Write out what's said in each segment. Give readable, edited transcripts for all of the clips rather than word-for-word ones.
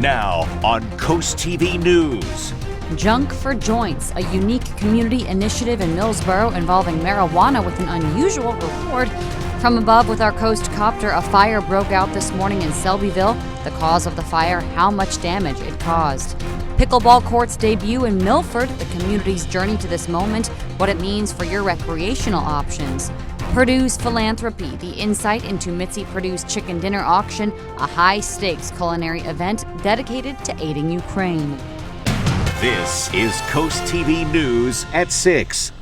Now on CoastTV News. Junk for Joints, a unique community initiative in Millsboro involving marijuana with an unusual reward. From above with our Coast Copter, a fire broke out this morning in Selbyville. The cause of the fire, how much damage it caused. Pickleball courts debut in Milford, the community's journey to this moment, what it means for your recreational options. Purdue's Philanthropy, the insight into Mitzi Purdue's chicken dinner auction, a high-stakes culinary event dedicated to aiding Ukraine. This is CoastTV News at 6.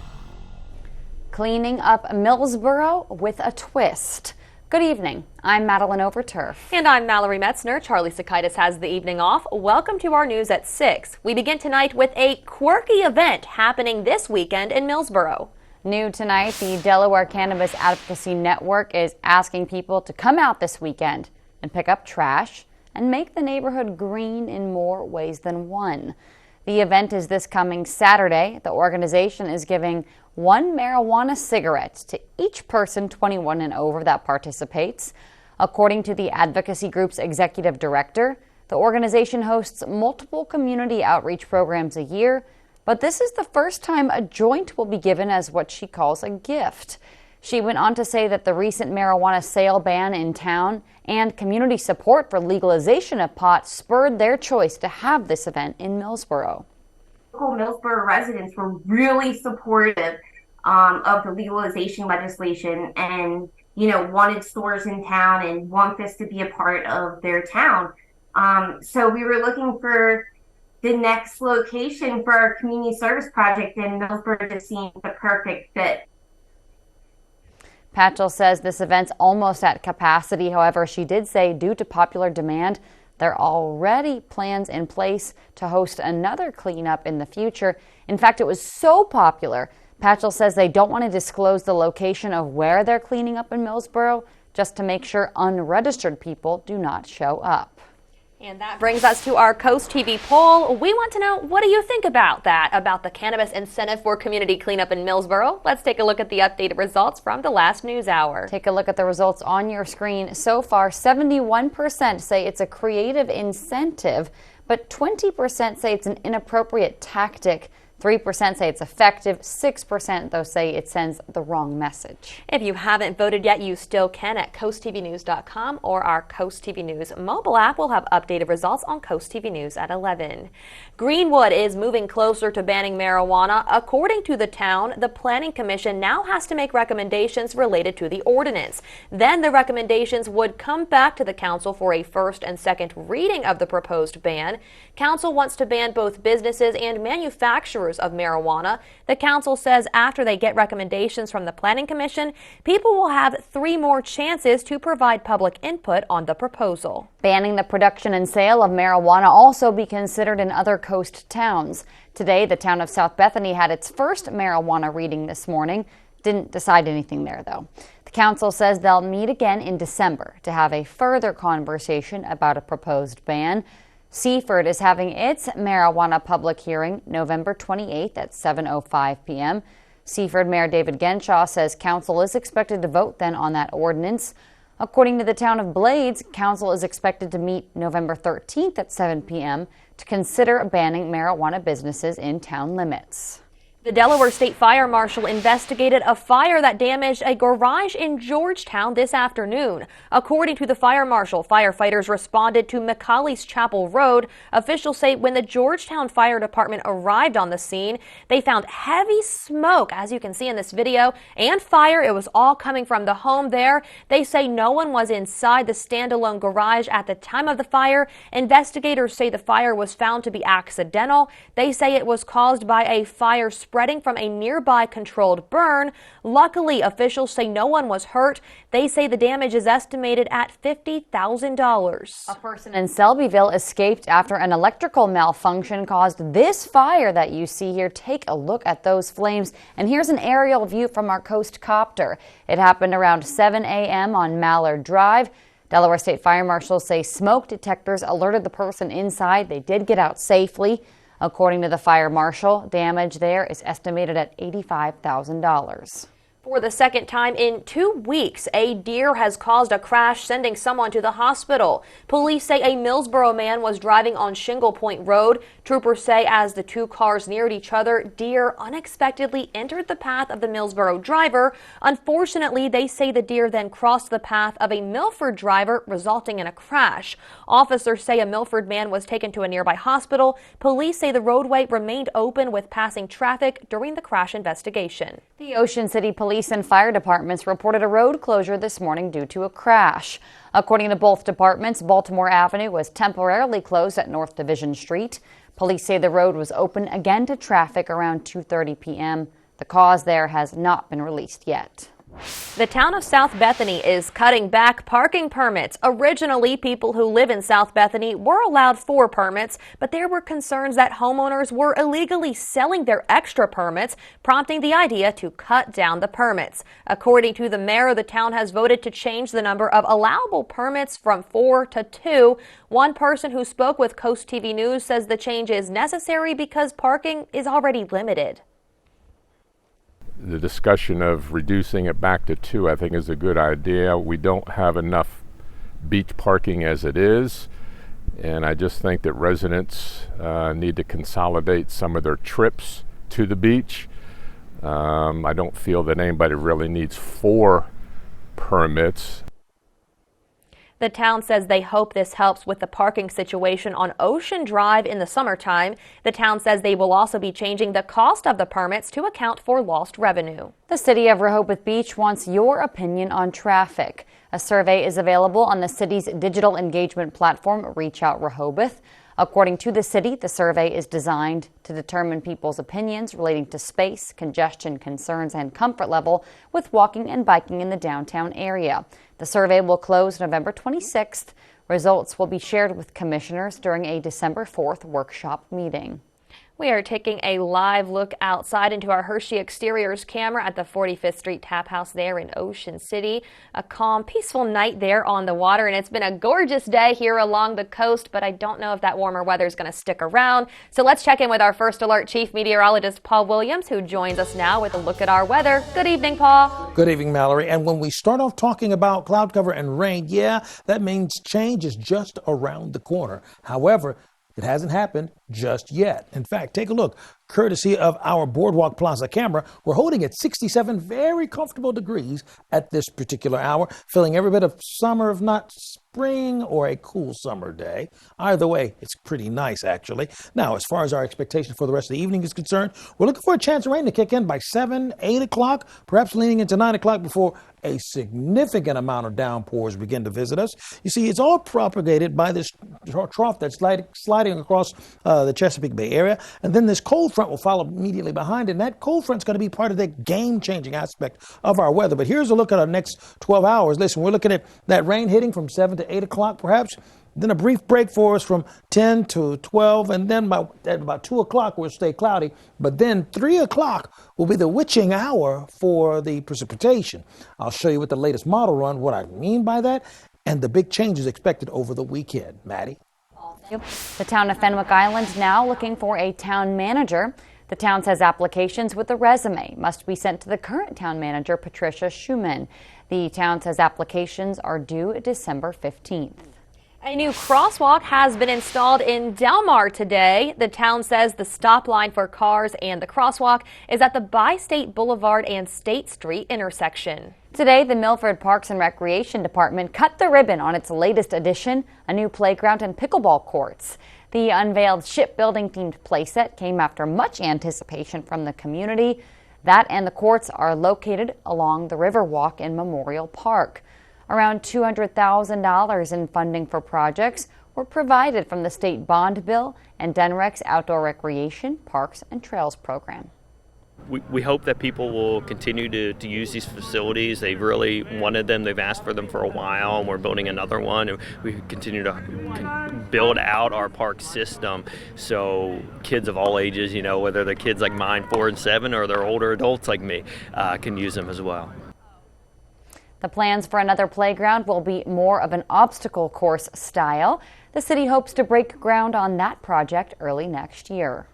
Cleaning up Millsboro with a twist. Good evening. I'm Madeline Overturf. And I'm Mallory Metzner. Charlie Sakaitis has the evening off. Welcome to our news at 6. We begin tonight with a quirky event happening this weekend in Millsboro. New tonight, the Delaware Cannabis Advocacy Network is asking people to come out this weekend and pick up trash and make the neighborhood green in more ways than one. The event is this coming Saturday. The organization is giving one marijuana cigarette to each person 21 and over that participates. According to the advocacy group's executive director, the organization hosts multiple community outreach programs a year, but this is the first time a joint will be given as what she calls a gift. She went on to say that the recent marijuana sale ban in town and community support for legalization of pot spurred their choice to have this event in Millsboro. Local Millsboro residents were really supportive of the legalization legislation and, wanted stores in town and want this to be a part of their town. So we were looking for the next location for our community service project, and Millsboro just seemed the perfect fit. Patchell says this event's almost at capacity. However, she did say due to popular demand, there are already plans in place to host another cleanup in the future. In fact, it was so popular, Patchell says they don't want to disclose the location of where they're cleaning up in Millsboro, just to make sure unregistered people do not show up. And that brings us to our Coast TV poll. We want to know, what do you think about that, about the cannabis incentive for community cleanup in Millsboro? Let's take a look at the updated results from the last news hour. Take a look at the results on your screen. So far, 71% say it's a creative incentive, but 20% say it's an inappropriate tactic. 3% say it's effective. 6% though say it sends the wrong message. If you haven't voted yet, you still can at coasttvnews.com or our Coast TV News mobile app. Will have updated results on Coast TV News at 11. Greenwood is moving closer to banning marijuana. According to the town, the Planning Commission now has to make recommendations related to the ordinance. Then the recommendations would come back to the council for a first and second reading of the proposed ban. Council wants to ban both businesses and manufacturers of marijuana. The council says after they get recommendations from the Planning Commission, people will have 3 more chances to provide public input on the proposal. Banning the production and sale of marijuana also be considered in other coast towns. Today, the town of South Bethany had its first marijuana reading this morning. Didn't decide anything there, though. The council says they'll meet again in December to have a further conversation about a proposed ban. Seaford is having its marijuana public hearing November 28th at 7:05 p.m. Seaford Mayor David Genshaw says council is expected to vote then on that ordinance. According to the town of Blades, council is expected to meet November 13th at 7 p.m. to consider banning marijuana businesses in town limits. The Delaware State Fire Marshal investigated a fire that damaged a garage in Georgetown this afternoon. According to the fire marshal, firefighters responded to McCauley's Chapel Road. Officials say when the Georgetown Fire Department arrived on the scene, they found heavy smoke, as you can see in this video, and fire. It was all coming from the home there. They say no one was inside the standalone garage at the time of the fire. Investigators say the fire was found to be accidental. They say it was caused by a fire spreading from a nearby controlled burn. Luckily, officials say no one was hurt. They say the damage is estimated at $50,000. A person in Selbyville escaped after an electrical malfunction caused this fire that you see here. Take a look at those flames. And here's an aerial view from our Coast Copter. It happened around 7 a.m. on Mallard Drive. Delaware State Fire Marshals say smoke detectors alerted the person inside. They did get out safely. According to the fire marshal, damage there is estimated at $85,000. For the second time in 2 weeks, a deer has caused a crash, sending someone to the hospital. Police say a Millsboro man was driving on Shingle Point Road. Troopers say as the two cars neared each other, deer unexpectedly entered the path of the Millsboro driver. Unfortunately, they say the deer then crossed the path of a Milford driver, resulting in a crash. Officers say a Milford man was taken to a nearby hospital. Police say the roadway remained open with passing traffic during the crash investigation. The Ocean City Police and fire departments reported a road closure this morning due to a crash. According to both departments, Baltimore Avenue was temporarily closed at North Division Street. Police say the road was open again to traffic around 2:30 p.m. The cause there has not been released yet. The town of South Bethany is cutting back parking permits. Originally, people who live in South Bethany were allowed 4 permits, but there were concerns that homeowners were illegally selling their extra permits, prompting the idea to cut down the permits. According to the mayor, the town has voted to change the number of allowable permits from 4 to 2. One person who spoke with CoastTV News says the change is necessary because parking is already limited. The discussion of reducing it back to 2, I think, is a good idea. We don't have enough beach parking as it is, and I just think that residents need to consolidate some of their trips to the beach. I don't feel that anybody really needs 4 permits. The town says they hope this helps with the parking situation on Ocean Drive in the summertime. The town says they will also be changing the cost of the permits to account for lost revenue. The city of Rehoboth Beach wants your opinion on traffic. A survey is available on the city's digital engagement platform, Reach Out Rehoboth. According to the city, the survey is designed to determine people's opinions relating to space, congestion concerns, and comfort level with walking and biking in the downtown area. The survey will close November 26th. Results will be shared with commissioners during a December 4th workshop meeting. We are taking a live look outside into our Hershey Exteriors camera at the 45th Street Tap House there in Ocean City. A calm, peaceful night there on the water, and it's been a gorgeous day here along the coast, but I don't know if that warmer weather is going to stick around. So let's check in with our First Alert Chief Meteorologist Paul Williams, who joins us now with a look at our weather. Good evening, Paul. Good evening, Mallory. And when we start off talking about cloud cover and rain, yeah, that means change is just around the corner. However, it hasn't happened just yet. In fact, take a look. Courtesy of our Boardwalk Plaza camera, we're holding at 67 very comfortable degrees at this particular hour, feeling every bit of summer, if not spring or a cool summer day. Either way, it's pretty nice, actually. Now, as far as our expectation for the rest of the evening is concerned, we're looking for a chance of rain to kick in by 7, 8 o'clock, perhaps leaning into 9 o'clock before a significant amount of downpours begin to visit us. You see, it's all propagated by this trough that's sliding across the Chesapeake Bay area, and then this cold front will follow immediately behind it, and that cold front's going to be part of the game-changing aspect of our weather. But here's a look at our next 12 hours. Listen, we're looking at that rain hitting from 7 to 8 o'clock perhaps, then a brief break for us from 10 to 12, and then at about 2 o'clock we'll stay cloudy, but then 3 o'clock will be the witching hour for the precipitation. I'll show you with the latest model run what I mean by that, and the big changes expected over the weekend. Maddie? The town of Fenwick Island now looking for a town manager. The town says applications with a resume must be sent to the current town manager, Patricia Schumann. The town says applications are due December 15th. A new crosswalk has been installed in Delmar today. The town says the stop line for cars and the crosswalk is at the Bi-State Boulevard and State Street intersection. Today, the Milford Parks and Recreation Department cut the ribbon on its latest addition, a new playground and pickleball courts. The unveiled shipbuilding-themed playset came after much anticipation from the community. That and the courts are located along the Riverwalk in Memorial Park. Around $200,000 in funding for projects were provided from the state bond bill and DENREC's Outdoor Recreation, Parks and Trails program. We hope that people will continue to use these facilities. They've really wanted them. They've asked for them for a while, and we're building another one. And we continue to build out our park system so kids of all ages, whether they're kids like mine, 4 and 7, or they're older adults like me, can use them as well. The plans for another playground will be more of an obstacle course style. The city hopes to break ground on that project early next year.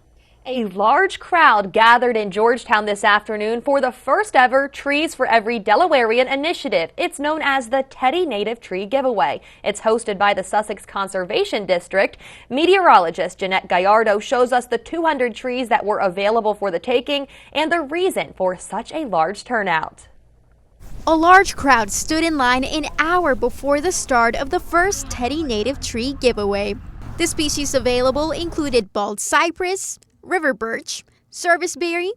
A large crowd gathered in Georgetown this afternoon for the first ever Trees for Every Delawarean initiative. It's known as the Teddy Native Tree Giveaway. It's hosted by the Sussex Conservation District. Meteorologist Jeanette Gallardo shows us the 200 trees that were available for the taking and the reason for such a large turnout. A large crowd stood in line an hour before the start of the first Teddy Native Tree Giveaway. The species available included bald cypress, river birch, serviceberry,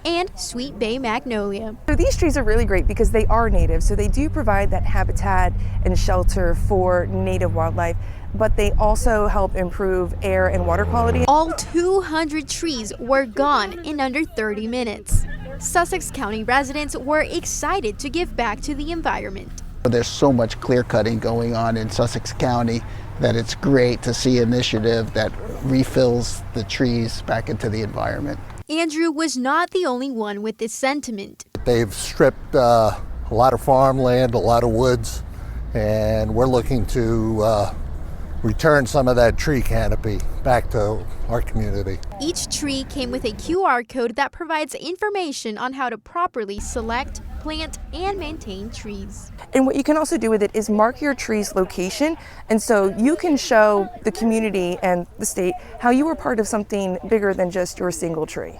and sweet bay magnolia. So these trees are really great because they are native, so they do provide that habitat and shelter for native wildlife, but they also help improve air and water quality. All 200 trees were gone in under 30 minutes. Sussex County residents were excited to give back to the environment. There's so much clear cutting going on in Sussex County that it's great to see an initiative that refills the trees back into the environment. Andrew was not the only one with this sentiment. They've stripped a lot of farmland, a lot of woods, and we're looking to return some of that tree canopy back to our community. Each tree came with a QR code that provides information on how to properly select, plant, and maintain trees. And what you can also do with it is mark your tree's location, and so you can show the community and the state how you were part of something bigger than just your single tree.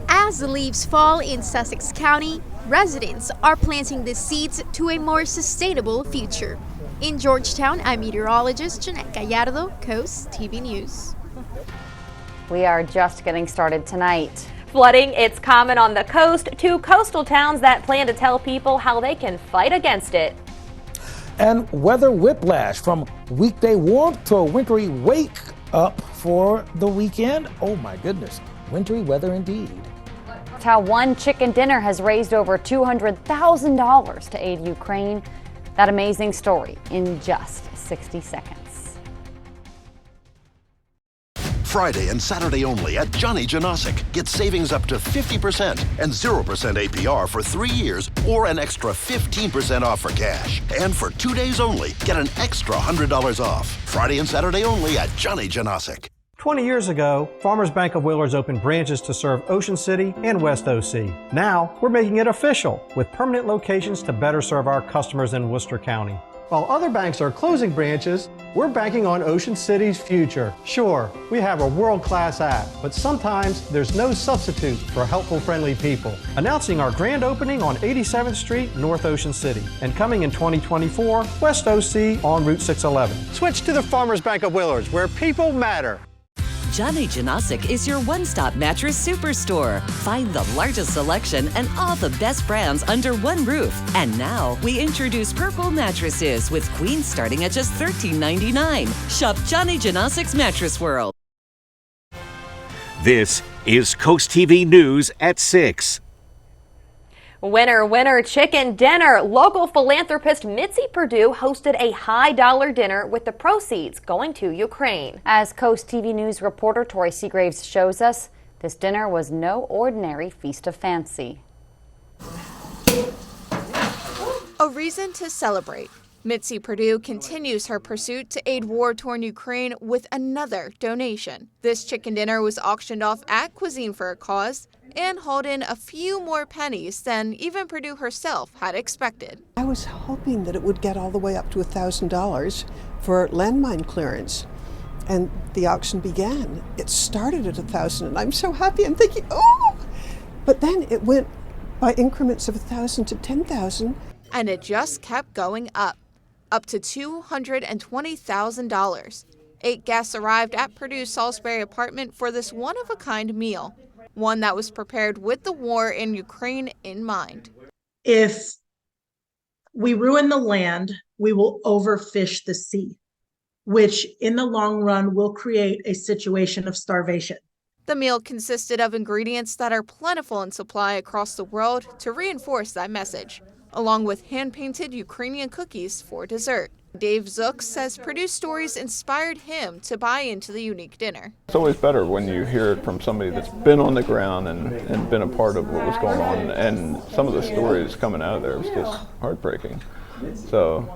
As the leaves fall in Sussex County, residents are planting the seeds to a more sustainable future. In Georgetown, I'm meteorologist Jeanette Gallardo, Coast TV News. We are just getting started tonight. Flooding, it's common on the coast. 2 coastal towns that plan to tell people how they can fight against it. And weather whiplash, from weekday warmth to a wintry wake up for the weekend. Oh my goodness, wintry weather indeed. That's how one chicken dinner has raised over $200,000 to aid Ukraine. That amazing story in just 60 seconds. Friday and Saturday only at Johnny Janosic. Get savings up to 50% and 0% APR for 3 years or an extra 15% off for cash. And for 2 days only, get an extra $100 off. Friday and Saturday only at Johnny Janosic. 20 years ago, Farmers Bank of Wheelers opened branches to serve Ocean City and West OC. Now, we're making it official with permanent locations to better serve our customers in Worcester County. While other banks are closing branches, we're banking on Ocean City's future. Sure, we have a world-class app, but sometimes there's no substitute for helpful, friendly people. Announcing our grand opening on 87th Street, North Ocean City, and coming in 2024, West OC on Route 611. Switch to the Farmers Bank of Wheelers, where people matter. Johnny Janosic is your one-stop mattress superstore. Find the largest selection and all the best brands under one roof. And now we introduce purple mattresses with queens starting at just $13.99. Shop Johnny Janosic's Mattress World. This is Coast TV News at 6. Winner, winner, chicken dinner. Local philanthropist Mitzi Perdue hosted a high-dollar dinner with the proceeds going to Ukraine. As Coast TV News reporter Tori Seagraves shows us, this dinner was no ordinary feast of fancy. A reason to celebrate. Mitzi Perdue continues her pursuit to aid war-torn Ukraine with another donation. This chicken dinner was auctioned off at Cuisine for a Cause and hauled in a few more pennies than even Perdue herself had expected. I was hoping that it would get all the way up to $1,000 for landmine clearance. And the auction began. It started at $1,000 and I'm so happy. I'm thinking, oh! But then it went by increments of $1,000 to $10,000. And it just kept going up to $220,000. 8 guests arrived at Perdue's Salisbury apartment for this one-of-a-kind meal. One that was prepared with the war in Ukraine in mind. If we ruin the land, we will overfish the sea, which in the long run will create a situation of starvation. The meal consisted of ingredients that are plentiful in supply across the world to reinforce that message, along with hand-painted Ukrainian cookies for dessert. Dave Zook says Perdue's stories inspired him to buy into the unique dinner. It's always better when you hear it from somebody that's been on the ground and been a part of what was going on, and some of the stories coming out of there was just heartbreaking. So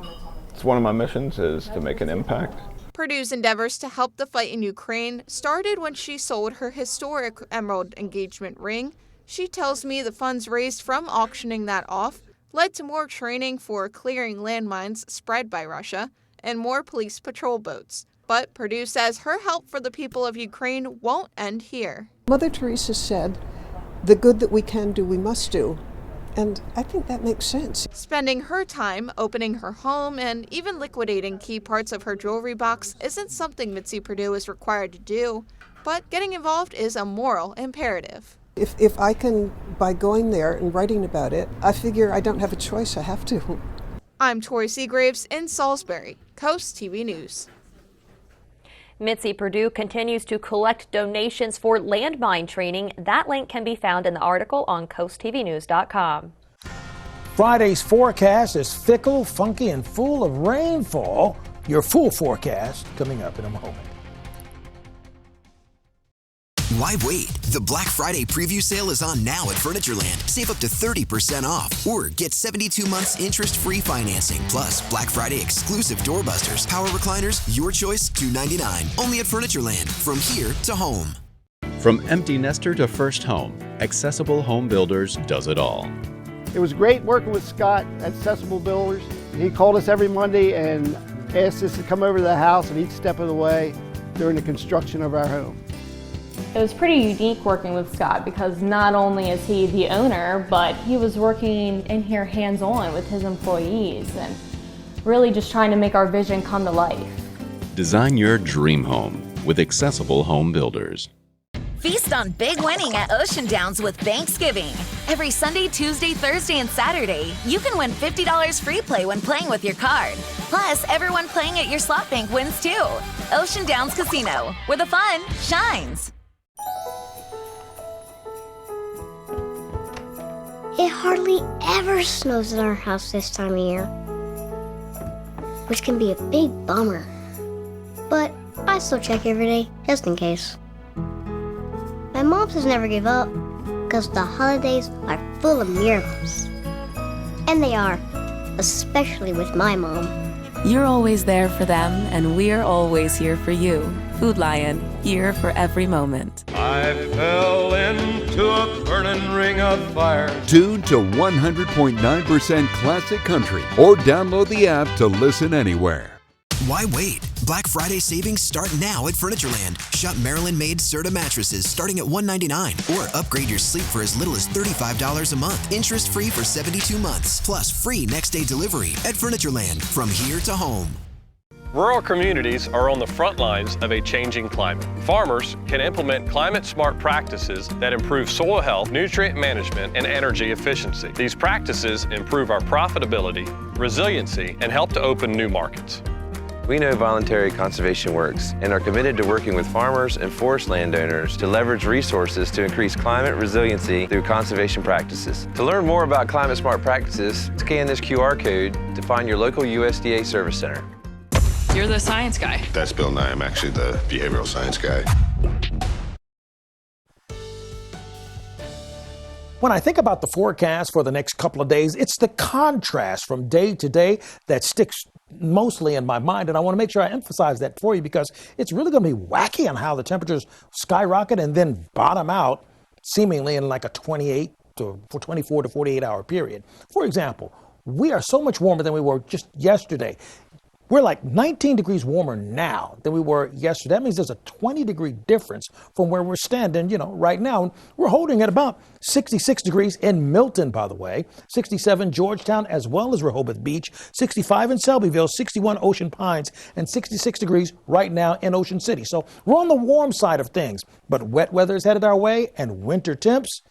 it's one of my missions is to make an impact. Purdue's endeavors to help the fight in Ukraine started when she sold her historic emerald engagement ring. She tells me the funds raised from auctioning that off led to more training for clearing landmines spread by Russia and more police patrol boats. But Purdue says her help for the people of Ukraine won't end here. Mother Teresa said, the good that we can do, we must do. And I think that makes sense. Spending her time opening her home and even liquidating key parts of her jewelry box isn't something Mitzi Purdue is required to do, but getting involved is a moral imperative. If I can, by going there and writing about it, I figure I don't have a choice, I have to. I'm Tori Seagraves in Salisbury, Coast TV News. Mitzi Purdue continues to collect donations for landmine training. That link can be found in the article on coasttvnews.com. Friday's forecast is fickle, funky, and full of rainfall. Your full forecast coming up in a moment. Why wait? The Black Friday preview sale is on now at Furnitureland. Save up to 30% off or get 72 months interest-free financing. Plus, Black Friday exclusive doorbusters, power recliners, your choice, $299. Only at Furnitureland. From here to home. From empty nester to first home, Accessible Home Builders does it all. It was great working with Scott at Accessible Builders. He called us every Monday and asked us to come over to the house at each step of the way during the construction of our home. It was pretty unique working with Scott because not only is he the owner, but he was working in here hands-on with his employees and really just trying to make our vision come to life. Design your dream home with Accessible Home Builders. Feast on big winning at Ocean Downs with Thanksgiving. Every Sunday, Tuesday, Thursday, and Saturday, you can win $50 free play when playing with your card. Plus, everyone playing at your slot bank wins too. Ocean Downs Casino, where the fun shines. It hardly ever snows at our house this time of year, which can be a big bummer. But I still check every day, just in case. My mom says never give up, because the holidays are full of miracles. And they are, especially with my mom. You're always there for them, and we're always here for you. Food Lion, here for every moment. I fell into a burning ring of fire. Tuned to 100.9% classic country or download the app to listen anywhere. Why wait? Black Friday savings start now at Furnitureland. Shop Maryland-made Serta mattresses starting at $199 or upgrade your sleep for as little as $35 a month. Interest-free for 72 months. Plus free next-day delivery at Furnitureland. From here to home. Rural communities are on the front lines of a changing climate. Farmers can implement climate-smart practices that improve soil health, nutrient management, and energy efficiency. These practices improve our profitability, resiliency, and help to open new markets. We know voluntary conservation works and are committed to working with farmers and forest landowners to leverage resources to increase climate resiliency through conservation practices. To learn more about climate-smart practices, scan this QR code to find your local USDA service center. You're the science guy. That's Bill Nye. I'm actually the behavioral science guy. When I think about the forecast for the next couple of days, it's the contrast from day to day that sticks mostly in my mind. And I want to make sure I emphasize that for you because it's really going to be wacky on how the temperatures skyrocket and then bottom out seemingly in like a 24 to 48 hour period. For example, we are so much warmer than we were just yesterday. We're like 19 degrees warmer now than we were yesterday. That means there's a 20-degree difference from where we're standing, right now. We're holding at about 66 degrees in Milton, by the way, 67 Georgetown, as well as Rehoboth Beach, 65 in Selbyville, 61 Ocean Pines, and 66 degrees right now in Ocean City. So we're on the warm side of things, but wet weather is headed our way and winter temps,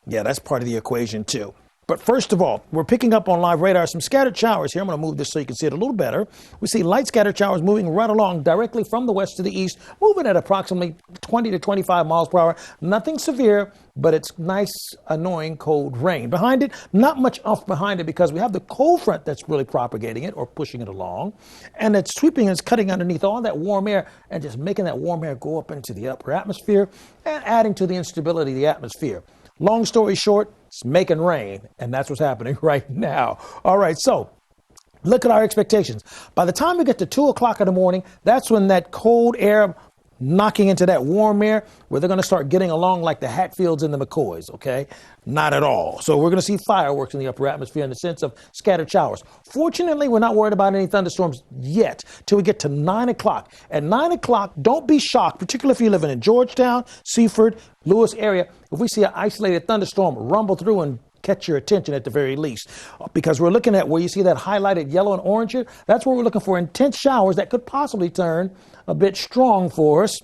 yeah, that's part of the equation too. But first of all, we're picking up on live radar some scattered showers here. I'm going to move this so you can see it a little better. We see light scattered showers moving right along directly from the west to the east, moving at approximately 20 to 25 miles per hour. Nothing severe, but it's nice, annoying, cold rain. Behind it, not much off behind it because we have the cold front that's really propagating it or pushing it along. And it's sweeping and it's cutting underneath all that warm air and just making that warm air go up into the upper atmosphere and adding to the instability of the atmosphere. Long story short, it's making rain, and that's what's happening right now. All right, so Look at our expectations. By the time we get to 2 o'clock in the morning, that's when that cold air knocking into that warm air, where they're going to start getting along like the Hatfields and the McCoys, okay? Not at all. So we're going to see fireworks in the upper atmosphere in the sense of scattered showers. Fortunately, we're not worried about any thunderstorms yet till we get to 9 o'clock. At 9 o'clock, don't be shocked, particularly if you're living in Georgetown, Seaford, Lewis area, if we see an isolated thunderstorm rumble through and catch your attention at the very least, because we're looking at where you see that highlighted yellow and orange here. That's where we're looking for intense showers that could possibly turn a bit strong for us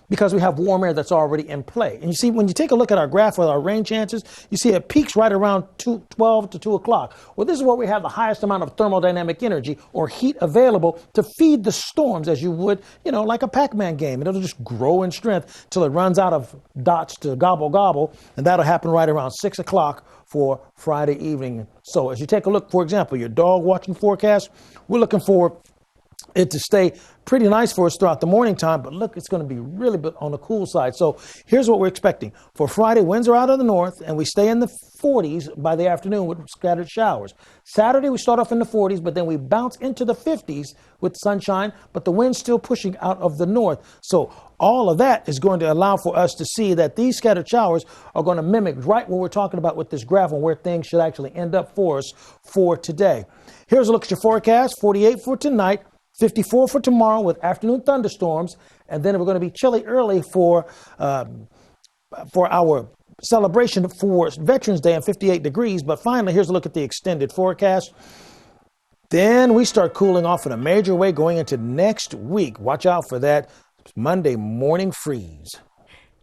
because we have warm air that's already in play. And you see, when you take a look at our graph with our rain chances, you see it peaks right around 12 to 2 o'clock. Well, this is where we have the highest amount of thermodynamic energy or heat available to feed the storms as you would, like a Pac-Man game. And it'll just grow in strength till it runs out of dots to gobble, and that'll happen right around 6 o'clock for Friday evening. So as you take a look, for example, your dog watching forecast, we're looking for it to stay pretty nice for us throughout the morning time, but look, it's going to be really on the cool side. So here's what we're expecting. For Friday, winds are out of the north, and we stay in the 40s by the afternoon with scattered showers. Saturday, we start off in the 40s, but then we bounce into the 50s with sunshine, but the wind's still pushing out of the north. So all of that is going to allow for us to see that these scattered showers are going to mimic right what we're talking about with this graph and where things should actually end up for us for today. Here's a look at your forecast. 48 for tonight. 54 for tomorrow with afternoon thunderstorms, and then we're going to be chilly early for our celebration for Veterans Day and 58 degrees. But finally, here's a look at the extended forecast. Then we start cooling off in a major way going into next week. Watch out for that Monday morning freeze.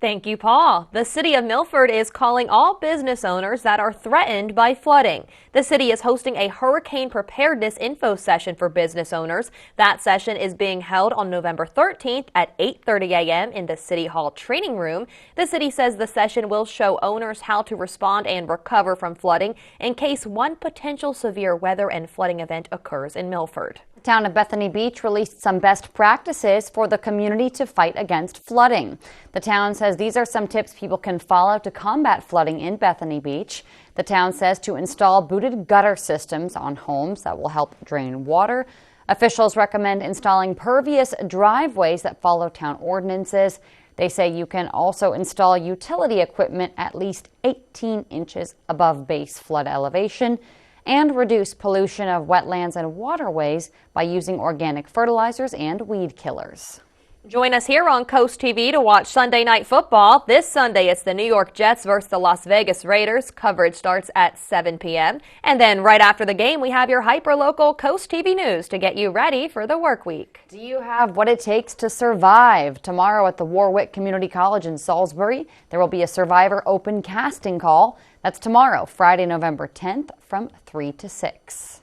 Thank you, Paul. The city of Milford is calling all business owners that are threatened by flooding. The city is hosting a hurricane preparedness info session for business owners. That session is being held on November 13th at 8:30 a.m. in the City Hall training room. The city says the session will show owners how to respond and recover from flooding in case one potential severe weather and flooding event occurs in Milford. The town of Bethany Beach released some best practices for the community to fight against flooding. The town says these are some tips people can follow to combat flooding in Bethany Beach. The town says to install booted gutter systems on homes that will help drain water. Officials recommend installing pervious driveways that follow town ordinances. They say you can also install utility equipment at least 18 inches above base flood elevation and reduce pollution of wetlands and waterways by using organic fertilizers and weed killers. Join us here on Coast TV to watch Sunday Night Football. This Sunday, it's the New York Jets versus the Las Vegas Raiders. Coverage starts at 7 p.m. And then right after the game, we have your hyper-local Coast TV news to get you ready for the work week. Do you have what it takes to survive? Tomorrow at the Warwick Community College in Salisbury, there will be a Survivor open casting call. That's tomorrow, Friday, November 10th from 3 to 6.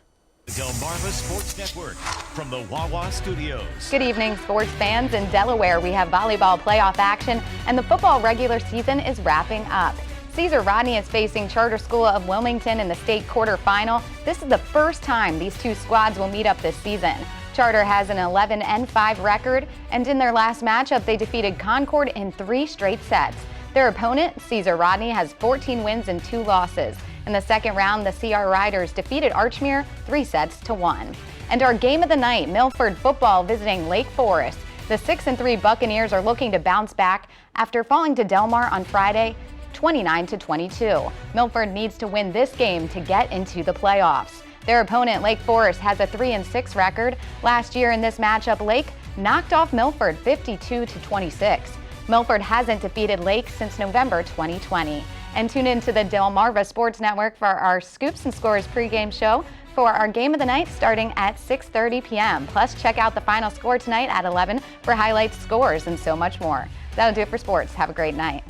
The Delmarva Sports Network from the Wawa Studios. Good evening, sports fans. In Delaware, we have volleyball playoff action, and the football regular season is wrapping up. Caesar Rodney is facing Charter School of Wilmington in the state quarterfinal. This is the first time these two squads will meet up this season. Charter has an 11-5 record, and in their last matchup, they defeated Concord in 3 straight sets. Their opponent, Caesar Rodney, has 14 wins and 2 losses. In the second round, the CR Riders defeated Archmere 3-1. And our game of the night, Milford football visiting Lake Forest. The 6-3 Buccaneers are looking to bounce back after falling to Delmar on Friday, 29-22. Milford needs to win this game to get into the playoffs. Their opponent, Lake Forest, has a 3-6 record. Last year in this matchup, Lake knocked off Milford 52-26. Milford hasn't defeated Lake since November 2020. And tune in to the Delmarva Sports Network for our Scoops and Scores pregame show for our game of the night starting at 6:30 p.m. Plus, check out the final score tonight at 11 for highlights, scores, and so much more. That'll do it for sports. Have a great night.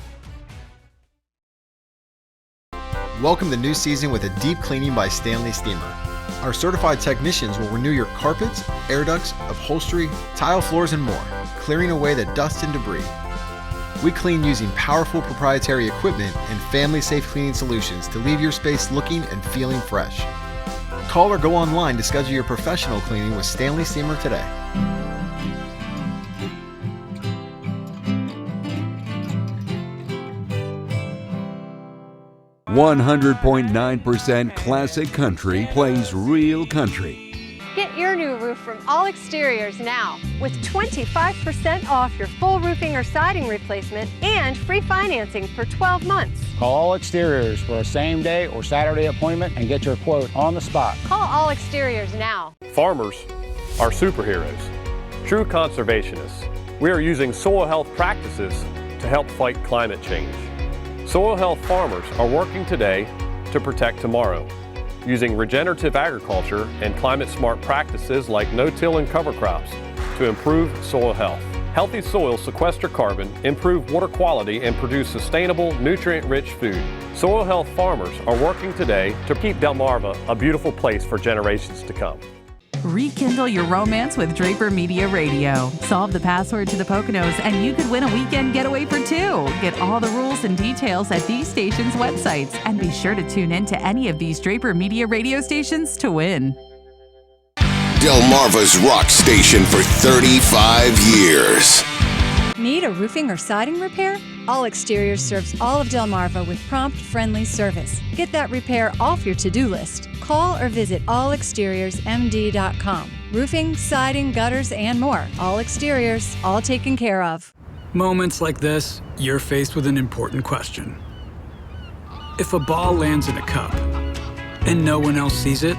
Welcome the new season with a deep cleaning by Stanley Steamer. Our certified technicians will renew your carpets, air ducts, upholstery, tile floors, and more, clearing away the dust and debris. We clean using powerful proprietary equipment and family-safe cleaning solutions to leave your space looking and feeling fresh. Call or go online to schedule your professional cleaning with Stanley Steamer today. .9% classic country plays real country. Get new roof from All Exteriors now with 25% off your full roofing or siding replacement and free financing for 12 months. Call All Exteriors for a same-day or Saturday appointment and get your quote on the spot. Call All Exteriors now. Farmers are superheroes, true conservationists. We are using soil health practices to help fight climate change. Soil health farmers are working today to protect tomorrow, using regenerative agriculture and climate-smart practices like no-till and cover crops to improve soil health. Healthy soils sequester carbon, improve water quality, and produce sustainable, nutrient-rich food. Soil health farmers are working today to keep Delmarva a beautiful place for generations to come. Rekindle your romance with Draper Media Radio. Solve the password to the Poconos and you could win a weekend getaway for two. Get all the rules and details at these stations' websites and be sure to tune in to any of these Draper Media radio stations to win. Delmarva's rock station for 35 years. Need a roofing or siding repair? All Exteriors serves all of Delmarva with prompt, friendly service. Get that repair off your to-do list. Call or visit allexteriorsmd.com. Roofing, siding, gutters, and more. All Exteriors, all taken care of. Moments like this, you're faced with an important question. If a ball lands in a cup and no one else sees it,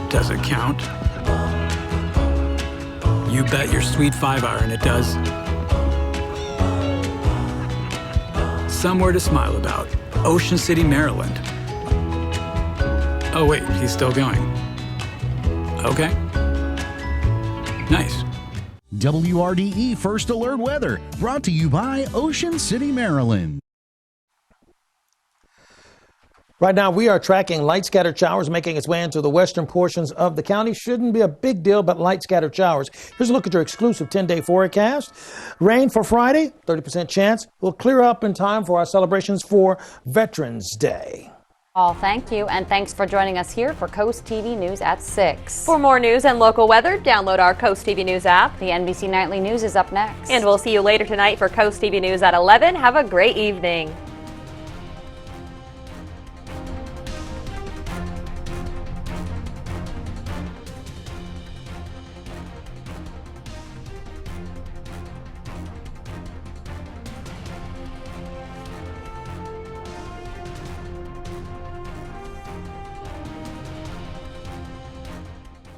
does it count? You bet your sweet 5-iron it does. Somewhere to smile about. Ocean City, Maryland. Oh wait, he's still going. Okay. Nice. WRDE First Alert Weather, brought to you by Ocean City, Maryland. Right now, we are tracking light scattered showers making its way into the western portions of the county. Shouldn't be a big deal, but light scattered showers. Here's a look at your exclusive 10-day forecast. Rain for Friday, 30% chance. Will clear up in time for our celebrations for Veterans Day. Paul, thank you, and thanks for joining us here for Coast TV News at 6. For more news and local weather, download our Coast TV News app. The NBC Nightly News is up next. And we'll see you later tonight for Coast TV News at 11. Have a great evening.